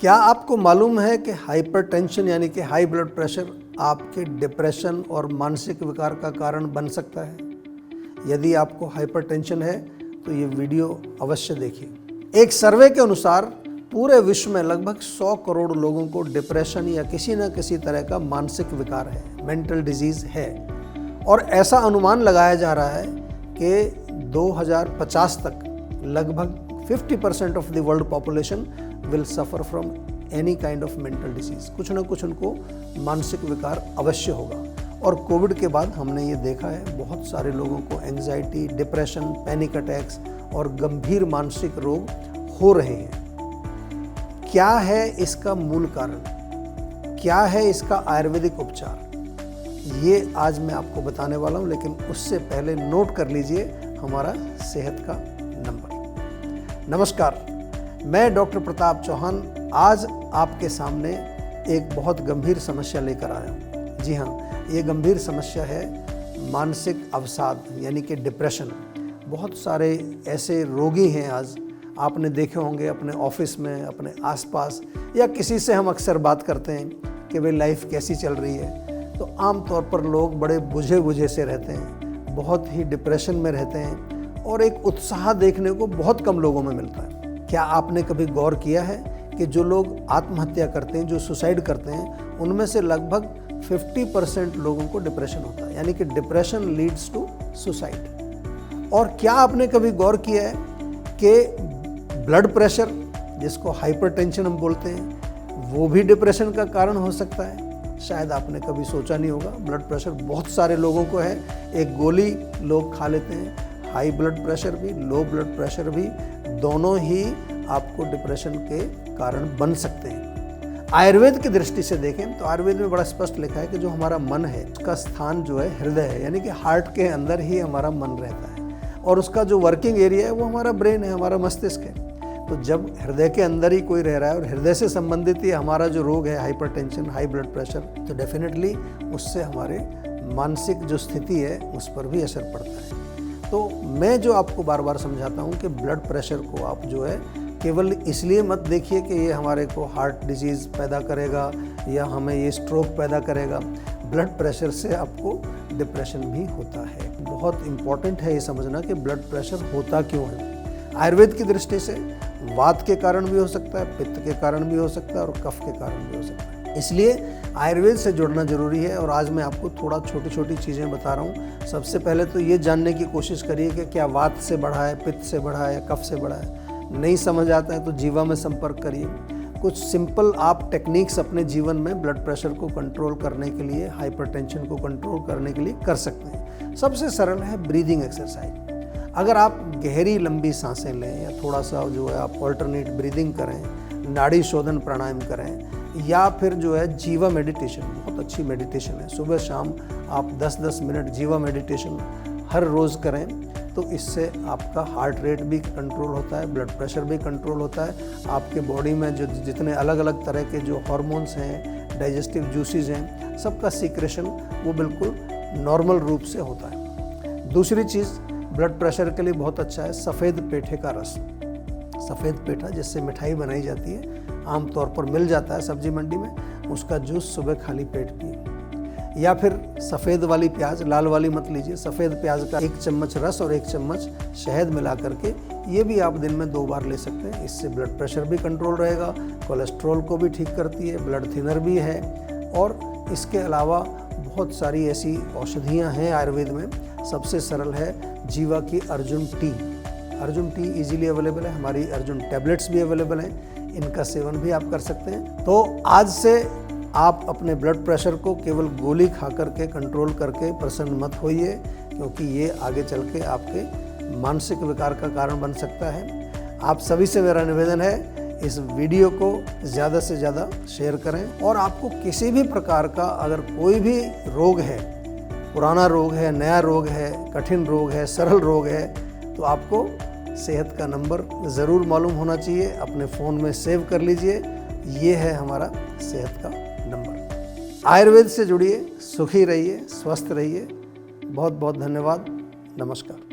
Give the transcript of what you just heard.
क्या आपको मालूम है कि हाइपरटेंशन यानी कि हाई ब्लड प्रेशर आपके डिप्रेशन और मानसिक विकार का कारण बन सकता है? यदि आपको हाइपरटेंशन है तो ये वीडियो अवश्य देखिए। एक सर्वे के अनुसार पूरे विश्व में लगभग 100 करोड़ लोगों को डिप्रेशन या किसी न किसी तरह का मानसिक विकार है, मेंटल डिजीज है। और ऐसा अनुमान लगाया जा रहा है कि 2050 तक लगभग 50% of the world population will suffer from any kind of mental disease. कुछ न कुछ उनको मानसिक विकार अवश्य होगा। और कोविड के बाद हमने ये देखा है बहुत सारे लोगों को एंजाइटी, डिप्रेशन, पैनिक अटैक्स और गंभीर मानसिक रोग हो रहे हैं। क्या है इसका मूल कारण? क्या है इसका आयुर्वेदिक उपचार? ये आज मैं आपको बताने वाला हूँ, लेकिन उससे पहले नोट कर लीजिए हमारा सेहत का नंबर। नमस्कार, मैं डॉक्टर प्रताप चौहान आज आपके सामने एक बहुत गंभीर समस्या लेकर आया हूँ। जी हाँ, ये गंभीर समस्या है मानसिक अवसाद यानी कि डिप्रेशन। बहुत सारे ऐसे रोगी हैं आज, आपने देखे होंगे अपने ऑफिस में, अपने आसपास, या किसी से हम अक्सर बात करते हैं कि भाई लाइफ कैसी चल रही है, तो आम तौर पर लोग बड़े बुझे से रहते हैं, बहुत ही डिप्रेशन में रहते हैं और एक उत्साह देखने को बहुत कम लोगों में मिलता है। क्या आपने कभी गौर किया है कि जो लोग आत्महत्या करते हैं, जो सुसाइड करते हैं, उनमें से लगभग 50% लोगों को डिप्रेशन होता है, यानी कि डिप्रेशन लीड्स टू सुसाइड। और क्या आपने कभी गौर किया है कि ब्लड प्रेशर, जिसको हाइपरटेंशन हम बोलते हैं, वो भी डिप्रेशन का कारण हो सकता है? शायद आपने कभी सोचा नहीं होगा। ब्लड प्रेशर बहुत सारे लोगों को है, एक गोली लोग खा लेते हैं। हाई ब्लड प्रेशर भी, लो ब्लड प्रेशर भी, दोनों ही आपको डिप्रेशन के कारण बन सकते हैं। आयुर्वेद की दृष्टि से देखें तो आयुर्वेद में बड़ा स्पष्ट लिखा है कि जो हमारा मन है उसका स्थान जो है हृदय है, यानी कि हार्ट के अंदर ही हमारा मन रहता है और उसका जो वर्किंग एरिया है वो हमारा ब्रेन है, हमारा मस्तिष्क है। तो जब हृदय के अंदर ही कोई रह रहा है और हृदय से संबंधित ही हमारा जो रोग है हाइपरटेंशन, हाई ब्लड प्रेशर, तो डेफिनेटली उससे हमारे मानसिक जो स्थिति है उस पर भी असर पड़ता है। तो मैं जो आपको बार बार समझाता हूँ कि ब्लड प्रेशर को आप जो है केवल इसलिए मत देखिए कि ये हमारे को हार्ट डिजीज़ पैदा करेगा या हमें ये स्ट्रोक पैदा करेगा। ब्लड प्रेशर से आपको डिप्रेशन भी होता है। बहुत इम्पॉर्टेंट है ये समझना कि ब्लड प्रेशर होता क्यों है। आयुर्वेद की दृष्टि से वात के कारण भी हो सकता है, पित्त के कारण भी हो सकता है और कफ के कारण भी हो सकता है। इसलिए आयुर्वेद से जुड़ना जरूरी है। और आज मैं आपको थोड़ा छोटी छोटी चीज़ें बता रहा हूँ। सबसे पहले तो ये जानने की कोशिश करिए कि क्या वात से बढ़ा है, पित्त से बढ़ा है या कफ से बढ़ा है। नहीं समझ आता है तो जीवा में संपर्क करिए। कुछ सिंपल आप टेक्निक्स अपने जीवन में ब्लड प्रेशर को कंट्रोल करने के लिए, हाइपरटेंशन को कंट्रोल करने के लिए कर सकते हैं। सबसे सरल है ब्रीदिंग एक्सरसाइज। अगर आप गहरी लंबी सांसें लें या थोड़ा सा जो है आप ऑल्टरनेट ब्रीदिंग करें, नाड़ी शोधन प्राणायाम करें, या फिर जो है जीवा मेडिटेशन, बहुत अच्छी मेडिटेशन है। सुबह शाम आप 10-10 मिनट जीवा मेडिटेशन हर रोज़ करें तो इससे आपका हार्ट रेट भी कंट्रोल होता है, ब्लड प्रेशर भी कंट्रोल होता है। आपके बॉडी में जो जितने अलग अलग तरह के जो हार्मोन्स हैं, डाइजेस्टिव जूसेस हैं, सबका सीक्रेशन वो बिल्कुल नॉर्मल रूप से होता है। दूसरी चीज़ ब्लड प्रेशर के लिए बहुत अच्छा है सफ़ेद पेठे का रस। सफ़ेद पेठा जिससे मिठाई बनाई जाती है, आमतौर पर मिल जाता है सब्जी मंडी में, उसका जूस सुबह खाली पेट पिए। या फिर सफ़ेद वाली प्याज, लाल वाली मत लीजिए, सफ़ेद प्याज का 1 चम्मच रस और 1 चम्मच शहद मिला करके ये भी आप दिन में 2 बार ले सकते हैं। इससे ब्लड प्रेशर भी कंट्रोल रहेगा, कोलेस्ट्रॉल को भी ठीक करती है, ब्लड थिनर भी है। और इसके अलावा बहुत सारी ऐसी औषधियाँ हैं आयुर्वेद में। सबसे सरल है जीवा की Arjun T. Arjun T easily available है, हमारी अर्जुन टैबलेट्स भी अवेलेबल हैं, इनका सेवन भी आप कर सकते हैं। तो आज से आप अपने ब्लड प्रेशर को केवल गोली खा करके कंट्रोल करके प्रसन्न मत होइए, क्योंकि ये आगे चल के आपके मानसिक विकार का कारण बन सकता है। आप सभी से मेरा निवेदन है, इस वीडियो को ज़्यादा से ज़्यादा शेयर करें। और आपको किसी भी प्रकार का अगर कोई भी रोग है, पुराना रोग है, नया रोग है, कठिन रोग है, सरल रोग है, तो आपको सेहत का नंबर ज़रूर मालूम होना चाहिए। अपने फ़ोन में सेव कर लीजिए, ये है हमारा सेहत का नंबर। आयुर्वेद से जुड़िए, सुखी रहिए, स्वस्थ रहिए। बहुत बहुत धन्यवाद। नमस्कार।